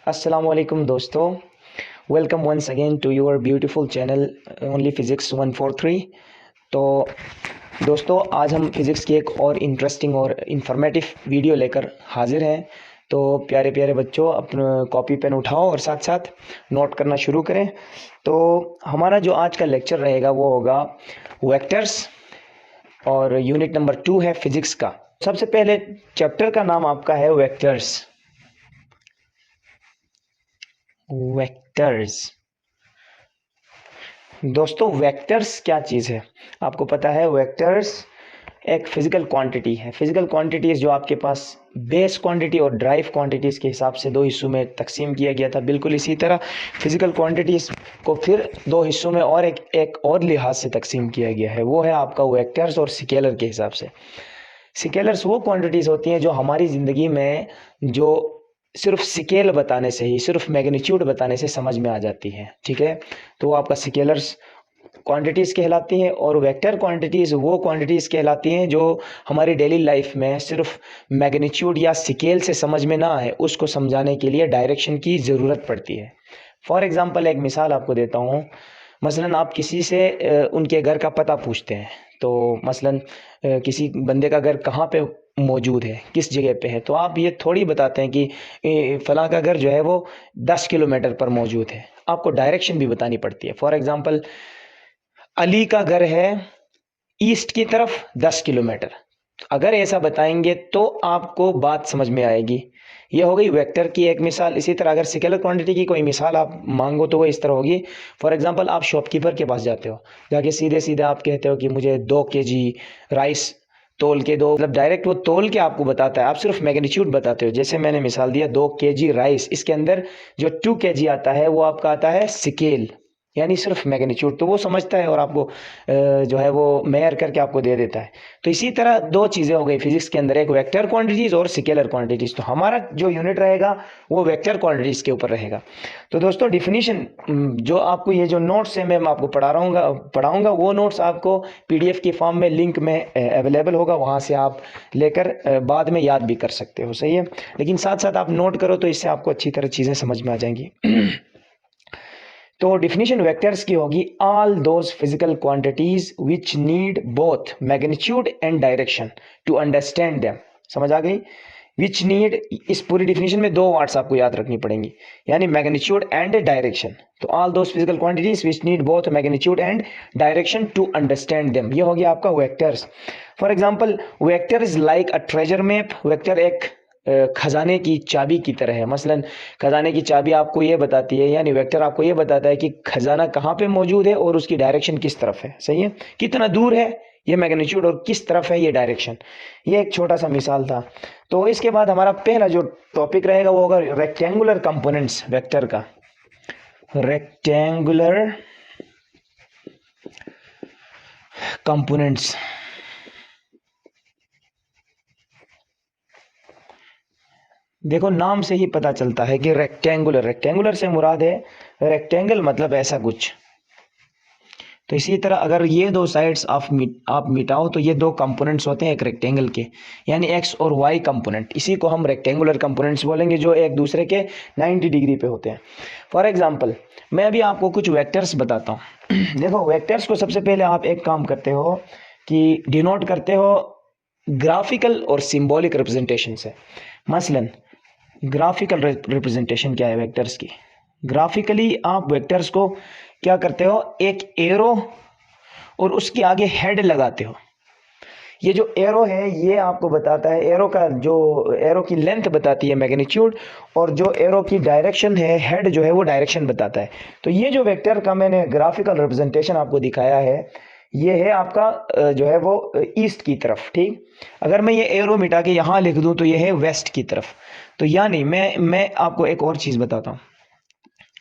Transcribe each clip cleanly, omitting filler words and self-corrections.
अस्सलाम वालेकुम दोस्तों। Welcome once again to your beautiful channel only physics 143। तो दोस्तों, आज हम फिज़िक्स की एक और इंटरेस्टिंग और इन्फॉर्मेटिव वीडियो लेकर हाजिर हैं। तो प्यारे प्यारे बच्चों, अपना कॉपी पेन उठाओ और साथ साथ नोट करना शुरू करें। तो हमारा जो आज का लेक्चर रहेगा वो होगा वेक्टर्स, और यूनिट नंबर 2 है फिज़िक्स का। सबसे पहले चैप्टर का नाम आपका है वेक्टर्स। वेक्टर्स दोस्तों, वेक्टर्स क्या चीज़ है आपको पता है? वेक्टर्स एक फिजिकल क्वांटिटी है। फिजिकल क्वांटिटीज जो आपके पास बेस क्वांटिटी और ड्राइव क्वांटिटीज के हिसाब से दो हिस्सों में तकसीम किया गया था, बिल्कुल इसी तरह फिजिकल क्वांटिटीज को फिर दो हिस्सों में और एक और लिहाज से तकसीम किया गया है। वो है आपका वेक्टर्स और स्केलर के हिसाब से। स्केलर्स वो क्वांटिटीज होती हैं जो हमारी ज़िंदगी में जो सिर्फ स्केल बताने से ही, सिर्फ मैग्नीट्यूड बताने से समझ में आ जाती है। ठीक है, तो वो आपका स्केलर्स क्वांटिटीज़ कहलाती हैं। और वेक्टर क्वांटिटीज़ वो क्वांटिटीज़ कहलाती हैं जो हमारी डेली लाइफ में सिर्फ मैग्नीट्यूड या स्केल से समझ में ना आए, उसको समझाने के लिए डायरेक्शन की ज़रूरत पड़ती है। फॉर एग्ज़ाम्पल एक मिसाल आपको देता हूँ। मसलन आप किसी से उनके घर का पता पूछते हैं। तो मसलन किसी बंदे का घर कहाँ पे मौजूद है, किस जगह पे है, तो आप ये थोड़ी बताते हैं कि फलां का घर जो है वो 10 किलोमीटर पर मौजूद है। आपको डायरेक्शन भी बतानी पड़ती है। फॉर एग्ज़ाम्पल, अली का घर है ईस्ट की तरफ 10 किलोमीटर। अगर ऐसा बताएंगे तो आपको बात समझ में आएगी। ये हो गई वेक्टर की एक मिसाल। इसी तरह अगर स्केलर क्वांटिटी की कोई मिसाल आप मांगो तो वो इस तरह होगी। फॉर एग्जांपल, आप शॉपकीपर के पास जाते हो, जाके सीधे सीधे आप कहते हो कि मुझे 2 kg राइस तोल के दो। मतलब डायरेक्ट वो तोल के आपको बताता है, आप सिर्फ मैग्नीट्यूड बताते हो। जैसे मैंने मिसाल दिया 2 kg राइस, इसके अंदर जो 2 kg आता है वो आपका आता है स्केल, यानी सिर्फ मैग्नीट्यूड। तो वो समझता है और आपको जो है वो मेयर करके आपको दे देता है। तो इसी तरह दो चीज़ें हो गई फिजिक्स के अंदर, एक वेक्टर क्वांटिटीज़ और स्केलर क्वांटिटीज़। तो हमारा जो यूनिट रहेगा वो वेक्टर क्वांटिटीज़ के ऊपर रहेगा। तो दोस्तों, डिफिनीशन जो आपको ये जो नोट्स है मैं आपको पढ़ाऊंगा वो नोट्स आपको पीडीएफ के फॉर्म में लिंक में अवेलेबल होगा, वहाँ से आप लेकर बाद में याद भी कर सकते हो। सही है, लेकिन साथ साथ आप नोट करो तो इससे आपको अच्छी तरह चीज़ें समझ में आ जाएंगी। तो डिफिनीशन वेक्टर्स की होगी, all those physical quantities which need both magnitude and direction to understand them. समझ आ गई? विच नीड, इस पूरी डिफिनीशन में दो वर्ड्स आपको याद रखनी पड़ेंगी, यानी मैग्नीट्यूड एंड डायरेक्शन। तो all those physical quantities which need both magnitude and direction to understand them, ये हो गया आपका vectors. For example, vector is like a treasure map. Vector एक खजाने की चाबी की तरह है। मसलन खजाने की चाबी आपको ये बताती है, यानी वेक्टर आपको ये बताता है कि खजाना कहाँ पे मौजूद है और उसकी डायरेक्शन किस तरफ है। सही है, कितना दूर है ये मैग्नीट्यूड और किस तरफ है ये डायरेक्शन। ये एक छोटा सा मिसाल था। तो इसके बाद हमारा पहला जो टॉपिक रहेगा वो होगा रेक्टेंगुलर कंपोनेंट्स वेक्टर का। Rectangular components. देखो, नाम से ही पता चलता है कि रेक्टेंगुलर, रेक्टेंगुलर से मुराद है रेक्टेंगल, मतलब ऐसा कुछ। तो इसी तरह अगर ये दो साइड्स आप मिटाओ तो ये दो कंपोनेंट्स होते हैं एक रेक्टेंगल के, यानी एक्स और वाई कंपोनेंट। इसी को हम रेक्टेंगुलर कंपोनेंट्स बोलेंगे, जो एक दूसरे के 90 डिग्री पे होते हैं। फॉर एग्जांपल, मैं अभी आपको कुछ वेक्टर्स बताता हूँ। देखो, वेक्टर्स को सबसे पहले आप एक काम करते हो कि डिनोट करते हो ग्राफिकल और सिंबॉलिक रिप्रेजेंटेशन से। मसलन ग्राफिकल रिप्रेजेंटेशन क्या है वेक्टर्स की? ग्राफिकली आप वेक्टर्स को क्या करते हो, एक एरो और उसके आगे हेड लगाते हो। ये जो एरो है ये आपको बताता है, एरो का जो एरो की लेंथ बताती है मैग्नीट्यूड, और जो एरो की डायरेक्शन है, हेड जो है वो डायरेक्शन बताता है। तो ये जो वेक्टर का मैंने ग्राफिकल रिप्रेजेंटेशन आपको दिखाया है, ये है आपका जो है वो ईस्ट की तरफ। ठीक, अगर मैं ये एरो मिटा के यहाँ लिख दूं तो ये है वेस्ट की तरफ। तो यानी मैं आपको एक और चीज़ बताता हूँ।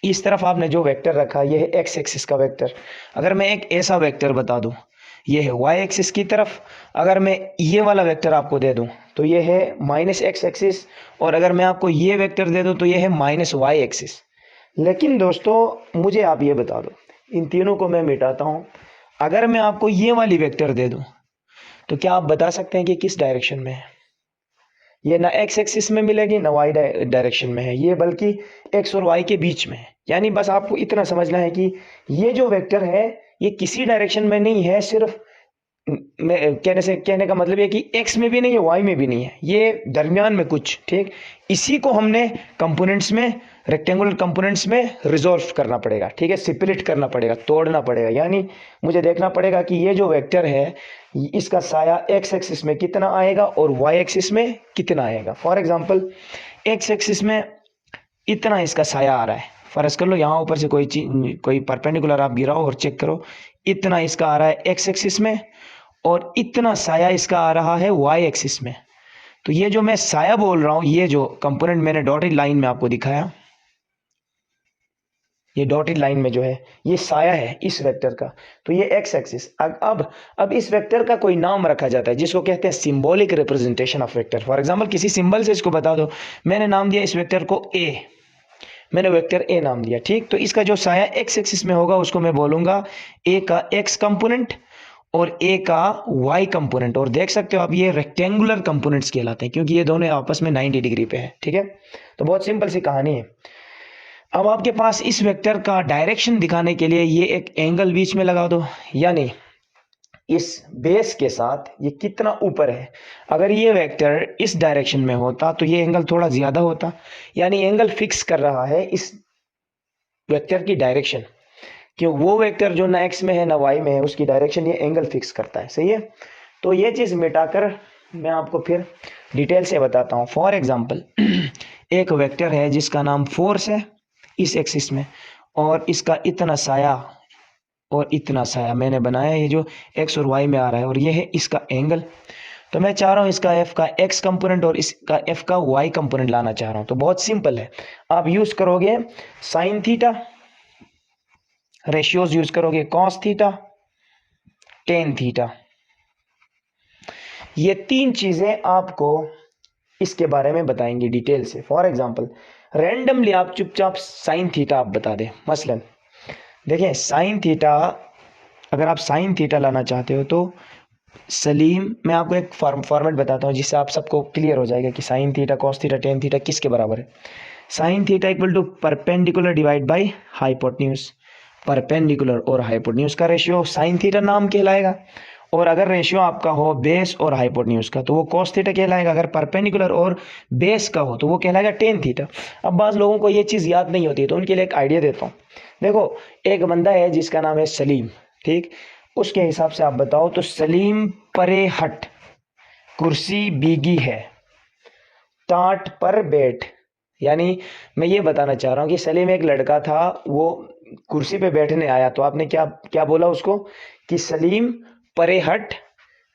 इस तरफ आपने जो वेक्टर रखा ये है एक्स एक्सिस का वेक्टर। अगर मैं एक ऐसा वेक्टर बता दूं, ये है वाई एक्सिस की तरफ। अगर मैं ये वाला वेक्टर आपको दे दूं तो ये है माइनस एक्स एक्सिस, और अगर मैं आपको ये वेक्टर दे दूं तो ये है माइनस वाई एक्सिस। लेकिन दोस्तों, मुझे आप ये बता दो, इन तीनों को मैं मिटाता हूं, अगर मैं आपको ये वाली वेक्टर दे दूं तो क्या आप बता सकते हैं कि किस डायरेक्शन में है? ये ना एक्स एक्सिस में मिलेगी ना वाई डायरेक्शन में है, ये बल्कि एक्स और वाई के बीच में है। यानी बस आपको इतना समझना है कि ये जो वेक्टर है ये किसी डायरेक्शन में नहीं है, सिर्फ कहने का मतलब ये कि एक्स में भी नहीं है वाई में भी नहीं है, ये दरमियान में कुछ, ठीक। इसी को हमने कंपोनेंट्स में, रेक्टेंगुलर कंपोनेंट्स में रिजॉल्व करना पड़ेगा, ठीक है, स्प्लिट करना पड़ेगा, तोड़ना पड़ेगा। यानी मुझे देखना पड़ेगा कि ये जो वेक्टर है इसका साया एक्स एक्सिस में कितना आएगा और वाई एक्सिस में कितना आएगा। फॉर एग्जांपल एक्स एक्सिस में इतना इसका साया आ रहा है, फर्ज कर लो यहाँ ऊपर से कोई परपेंडिकुलर आप गिराओ और चेक करो, इतना इसका आ रहा है एक्स एक्सिस में और इतना साया इसका आ रहा है वाई एक्सिस में। तो ये जो मैं साया बोल रहा हूं, ये जो कंपोनेंट मैंने डॉटेड लाइन में आपको दिखाया, ये डॉटेड लाइन में जो है ये साया है इस वेक्टर का, तो ये एक्स एक्सिस। अब इस वेक्टर का कोई नाम रखा जाता है जिसको कहते हैं symbolic representation of vector. For example किसी सिंबल से इसको बता दो, मैंने नाम दिया इस वेक्टर को ए, मैंने वेक्टर ए नाम दिया, ठीक। तो इसका जो साया एक्स एक्सिस में होगा उसको मैं बोलूंगा ए का एक्स कंपोनेंट और ए का वाई कंपोनेंट। और देख सकते हो आप ये रेक्टेंगुलर कंपोनेंट्स कहलाते हैं क्योंकि ये दोनों आपस में 90 डिग्री पे है, ठीक है। तो बहुत सिंपल सी कहानी है। अब आपके पास इस वेक्टर का डायरेक्शन दिखाने के लिए ये एक एंगल बीच में लगा दो, यानी इस बेस के साथ ये कितना ऊपर है। अगर ये वेक्टर इस डायरेक्शन में होता तो ये एंगल थोड़ा ज्यादा होता, यानी एंगल फिक्स कर रहा है इस वेक्टर की डायरेक्शन, क्यों वो वेक्टर जो ना एक्स में है ना वाई में है उसकी डायरेक्शन ये एंगल फिक्स करता है, सही है। तो ये चीज मिटाकर मैं आपको फिर डिटेल से बताता हूँ। फॉर एग्जांपल एक वेक्टर है जिसका नाम फोर्स है इस एक्सिस में, और इसका इतना साया और इतना साया मैंने बनाया, ये जो एक्स और वाई में आ रहा है, और ये है इसका एंगल। तो मैं चाह रहा हूँ इसका एफ का एक्स कंपोनेंट और इसका एफ का वाई कंपोनेंट लाना चाह रहा हूँ। तो बहुत सिंपल है, आप यूज करोगे साइन थीटा, रेशियोज यूज करोगे कॉस थीटा, टेन थीटा। ये तीन चीजें आपको इसके बारे में बताएंगे डिटेल से। फॉर एग्जांपल रैंडमली आप चुपचाप साइन थीटा आप बता दें। मसलन देखिए साइन थीटा, अगर आप साइन थीटा लाना चाहते हो तो सलीम, मैं आपको एक फॉर्मेट बताता हूँ जिससे आप सबको क्लियर हो जाएगा कि sine theta, cos theta, tan theta किसके बराबर है। Sine theta equal to perpendicular divide by hypotenuse. Perpendicular और हाइपोटेन्यूज का रेशियो साइन थीटा नाम कहलाएगा, और अगर रेशियो आपका हो बेस और हाइपोटेन्यूज का तो वो कॉस थीटा कहलाएगा। अगर परपेंडिकुलर और बेस का हो तो वो कहलाएगा टेन थीटा। अब बाज़ लोगों को ये चीज़ याद नहीं होती है तो उनके लिए एक आइडिया देता हूँ। देखो एक बंदा है जिसका नाम है सलीम, ठीक, उसके हिसाब से आप बताओ तो सलीम परे हट, कुर्सी बीगी है, टाट पर बैठ। यानी मैं ये बताना चाह रहा हूँ कि सलीम एक लड़का था, वो कुर्सी पे बैठने आया, तो आपने क्या क्या बोला उसको कि सलीम परे हट,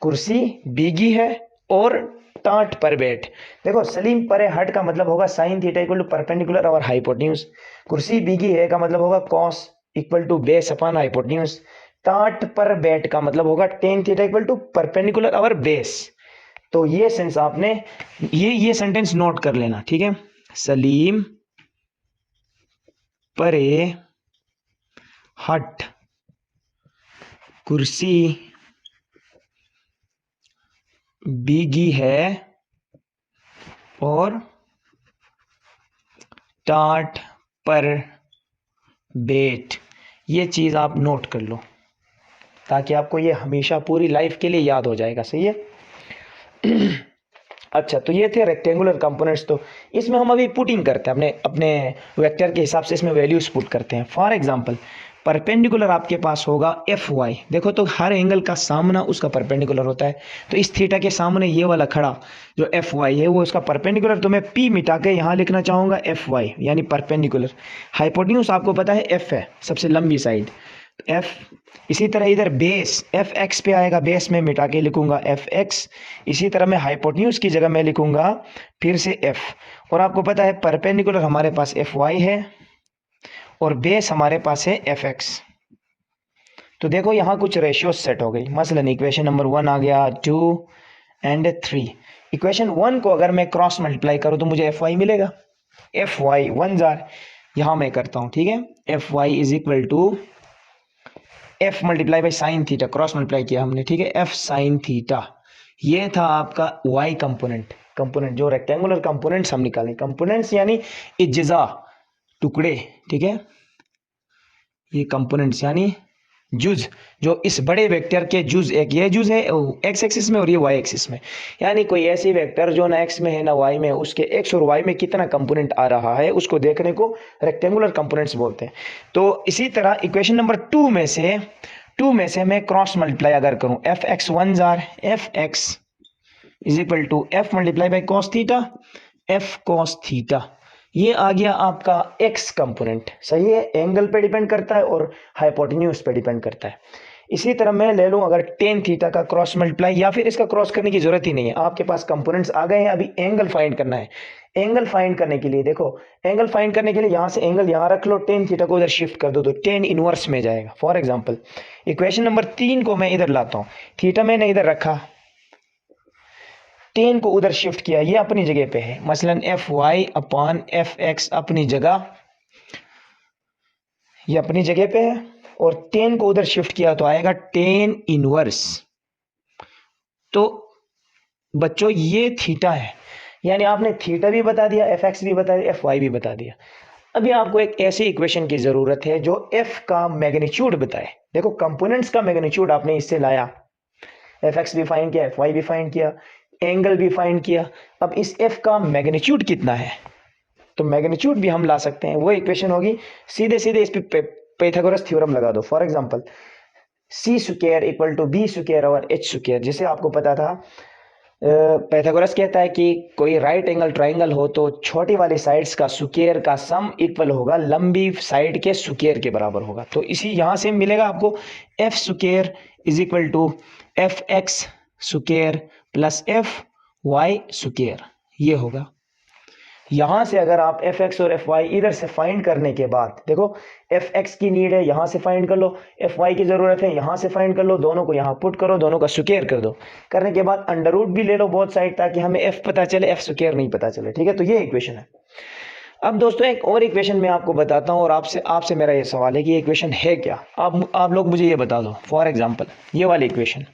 कुर्सी बीगी है और टाट पर बैठ। देखो सलीम परे हट का मतलब होगा sine theta equal to perpendicular और हाइपोटेन्यूज, कुर्सी बीगी है का मतलब होगा cos equal to base upon hypotenuse, टाट पर बैठ का मतलब होगा tan theta equal to perpendicular और बेस। तो ये सेंस आपने ये सेंटेंस नोट कर लेना, ठीक है। सलीम परे हट, कुर्सी बीगी है और टाट पर बैठ। ये चीज आप नोट कर लो ताकि आपको ये हमेशा पूरी लाइफ के लिए याद हो जाएगा, सही है। अच्छा, तो ये थे रेक्टेंगुलर कंपोनेंट्स। तो इसमें हम अभी पुटिंग करते हैं अपने अपने वेक्टर के हिसाब से, इसमें वैल्यूज पुट करते हैं। फॉर एग्जांपल परपेंडिकुलर आपके पास होगा एफ वाई। देखो तो हर एंगल का सामना उसका परपेंडिकुलर होता है, तो इस थीटा के सामने ये वाला खड़ा जो एफ वाई है वो उसका परपेंडिकुलर, तो मैं पी मिटा के यहाँ लिखना चाहूँगा एफ वाई यानी परपेंडिकुलर। हाइपोटेन्यूज आपको पता है एफ है, सबसे लंबी साइड एफ। इसी तरह इधर बेस एफ एक्स पे आएगा, बेस में मिटा के लिखूंगा एफ एक्स। इसी तरह मैं हाइपोटेन्यूज की जगह मैं लिखूंगा फिर से एफ। और आपको पता है परपेंडिकुलर हमारे पास एफ वाई है और बेस हमारे पास है एफ एक्स। तो देखो यहाँ कुछ रेशियो सेट हो गई। मसलन इक्वेशन नंबर 1 आ गया, 2 एंड 3। इक्वेशन 1 को अगर मैं क्रॉस मल्टीप्लाई करूँ तो मुझे एफ वाई मिलेगा। एफ वाई 1 जार यहाँ मैं करता हूँ, ठीक है। F Y is equal to F multiply by sine theta, cross multiply किया हमने, ठीक है। एफ साइन थीटा ये था आपका वाई कंपोनेंट। कंपोनेंट, जो रेक्टेंगुलर कंपोनेंट्स हम निकालें, कंपोनेंट्स यानी इज्जा, टुकड़े, ठीक है, ये कंपोनेंट्स यानी जुज, जो इस बड़े वेक्टर के जुज, एक ये जुज है एक्स एक्सिस में और ये वाई एक्सिस में, यानी कोई ऐसी वेक्टर जो ना एक्स में है ना वाई में, उसके एक्स और वाई में कितना कंपोनेंट आ रहा है उसको देखने को रेक्टेंगुलर कंपोनेंट्स बोलते हैं। तो इसी तरह इक्वेशन नंबर 2 में से मैं क्रॉस मल्टीप्लाई अगर करूं, एफ एक्स वन जार F X is equal to F multiply by cos theta, F cos theta, ये आ गया आपका एक्स कंपोनेंट, सही है, एंगल पे डिपेंड करता है और हाइपोटेन्यूज पे डिपेंड करता है। इसी तरह मैं ले लूं अगर टेन थीटा का क्रॉस मल्टीप्लाई, या फिर इसका क्रॉस करने की जरूरत ही नहीं है, आपके पास कंपोनेंट्स आ गए हैं, अभी एंगल फाइंड करना है। एंगल फाइंड करने के लिए देखो, एंगल फाइंड करने के लिए यहां से एंगल यहां रख लो, टेन थीटा को उधर शिफ्ट कर दो तो टेन इनवर्स में जाएगा। फॉर एग्जाम्पल इक्वेशन नंबर 3 को मैं इधर लाता हूं, थीटा मैंने इधर रखा, टेन को उधर शिफ्ट किया, ये अपनी जगह पे है, मसलन F Y upon F X अपनी जगह, ये अपनी जगह पे है, और टेन को उधर शिफ्ट किया तो आएगा टेन इनवर्स। तो बच्चों ये थीटा है, यानी आपने थीटा भी बता दिया, एफ एक्स भी बता दिया, एफ वाई भी बता दिया। अभी आपको एक ऐसी इक्वेशन की जरूरत है जो एफ का मैग्नीट्यूड बताए। देखो कंपोनेंट्स का मैग्नीट्यूड आपने इससे लाया, एफ एक्स भी फाइंड किया, एफ वाई भी फाइंड किया, एंगल भी फाइंड किया, अब इस एफ का मैग्नीट्यूड कितना है तो मैग्नीट्यूड भी हम ला सकते हैं। वो इक्वेशन होगी, सीधे सीधे इस पे पाइथागोरस थ्योरम लगा दो। For example C square equal to B square और एच स्क्वायर, जिसे आपको पता था पाइथागोरस कहता है कि कोई राइट एंगल ट्राइंगल हो तो छोटी वाली साइड्स का स्क्वायर का सम इक्वल होगा लंबी साइड के स्क्वायर के बराबर होगा। तो इसी यहां से मिलेगा आपको F square is equal to F X square plus F Y square, ये होगा। यहां से अगर आप एफ एक्स और एफ वाई इधर से फाइंड करने के बाद, देखो एफ एक्स की नीड है यहां से फाइंड कर लो, एफ वाई की जरूरत है यहां से फाइंड कर लो, दोनों को यहां पुट करो, दोनों का स्क्वायर कर दो, करने के बाद अंडर रूट भी ले लो बोथ साइड, ताकि हमें एफ पता चले, एफ स्क्वायर नहीं पता चले, ठीक है। तो ये इक्वेशन है। अब दोस्तों एक और इक्वेशन मैं आपको बताता हूं, और आपसे मेरा ये सवाल है कि ये इक्वेशन है क्या, आप लोग मुझे ये बता दो। फॉर एग्जाम्पल ये वाली इक्वेशन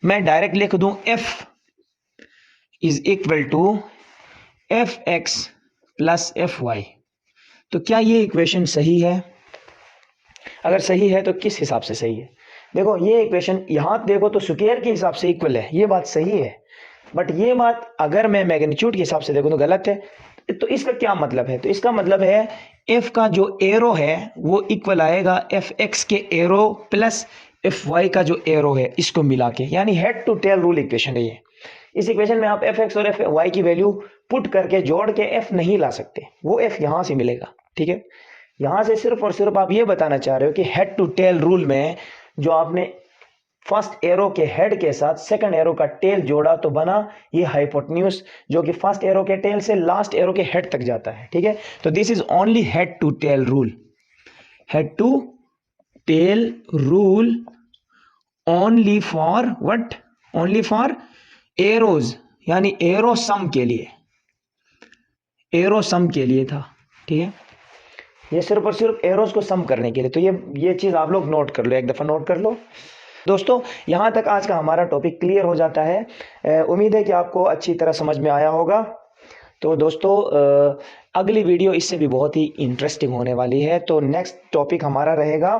मैं डायरेक्ट लिख दूं, F is equal to F X plus F Y, तो क्या ये इक्वेशन सही है? अगर सही है तो किस हिसाब से सही है? देखो ये इक्वेशन यहां देखो तो स्क्वायर के हिसाब से इक्वल है, ये बात सही है, बट ये बात अगर मैं मैग्नीट्यूड के हिसाब से देखूं तो गलत है। तो इसका क्या मतलब है? तो इसका मतलब है एफ का जो एरो है वो इक्वल आएगा एफ एक्स के एरो प्लस एफ वाई का जो एरो है, इसको मिला के, यानी head to tail rule equation है ये। इस इक्वेशन में आप एफ एक्स और एफ वाई की वैल्यू पुट करके जोड़ के एफ नहीं ला सकते, वो एफ यहां से मिलेगा, ठीक है। यहां से सिर्फ और सिर्फ आप ये बताना चाह रहे हो कि हेड टू टेल रूल में जो आपने फर्स्ट एरो के हेड के साथ सेकंड एरो का टेल जोड़ा तो बना ये हाइपोटेन्यूज, जो कि फर्स्ट एरो के टेल से लास्ट एरो के हेड तक जाता है, ठीक है। तो this is only head to tail rule, head to tail rule only for what, only for arrows, यानी एरो सम के लिए, एरो सम के लिए था, ठीक है। ये सिर्फ और सिर्फ एरोज को सम करने के लिए। तो ये चीज आप लोग नोट कर लो, एक दफा नोट कर लो। दोस्तों यहां तक आज का हमारा टॉपिक क्लियर हो जाता है। उम्मीद है कि आपको अच्छी तरह समझ में आया होगा। तो दोस्तों अगली वीडियो इससे भी बहुत ही इंटरेस्टिंग होने वाली है। तो नेक्स्ट टॉपिक हमारा रहेगा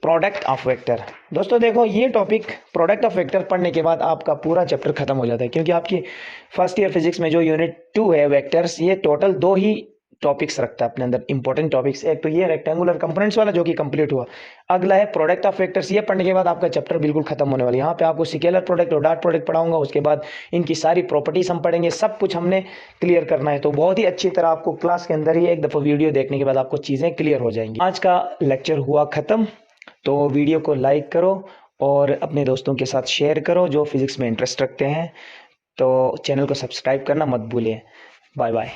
प्रोडक्ट ऑफ वेक्टर। दोस्तों देखो ये टॉपिक प्रोडक्ट ऑफ वेक्टर पढ़ने के बाद आपका पूरा चैप्टर खत्म हो जाता है, क्योंकि आपकी फर्स्ट ईयर फिजिक्स में जो यूनिट 2 है वेक्टर्स, ये टोटल 2 ही टॉपिक्स रखता है अपने अंदर, इंपॉर्टेंट टॉपिक्स। एक तो ये रेक्टेंगुलर कंपोनेंट्स वाला जो कि कंप्लीट हुआ, अगला है प्रोडक्ट ऑफ वेक्टर्स। ये पढ़ने के बाद आपका चैप्टर बिल्कुल खत्म होने वाला है। यहाँ पे आपको स्केलर प्रोडक्ट और डॉट प्रोडक्ट पढ़ाऊंगा, उसके बाद इनकी सारी प्रॉपर्टीज हम पढ़ेंगे, सब कुछ हमने क्लियर करना है। तो बहुत ही अच्छी तरह आपको क्लास के अंदर ही एक दफ़ा वीडियो देखने के बाद आपको चीज़ें क्लियर हो जाएंगी। आज का लेक्चर हुआ खत्म। तो वीडियो को लाइक करो और अपने दोस्तों के साथ शेयर करो जो फिजिक्स में इंटरेस्ट रखते हैं। तो चैनल को सब्सक्राइब करना मत भूलिए। Bye bye.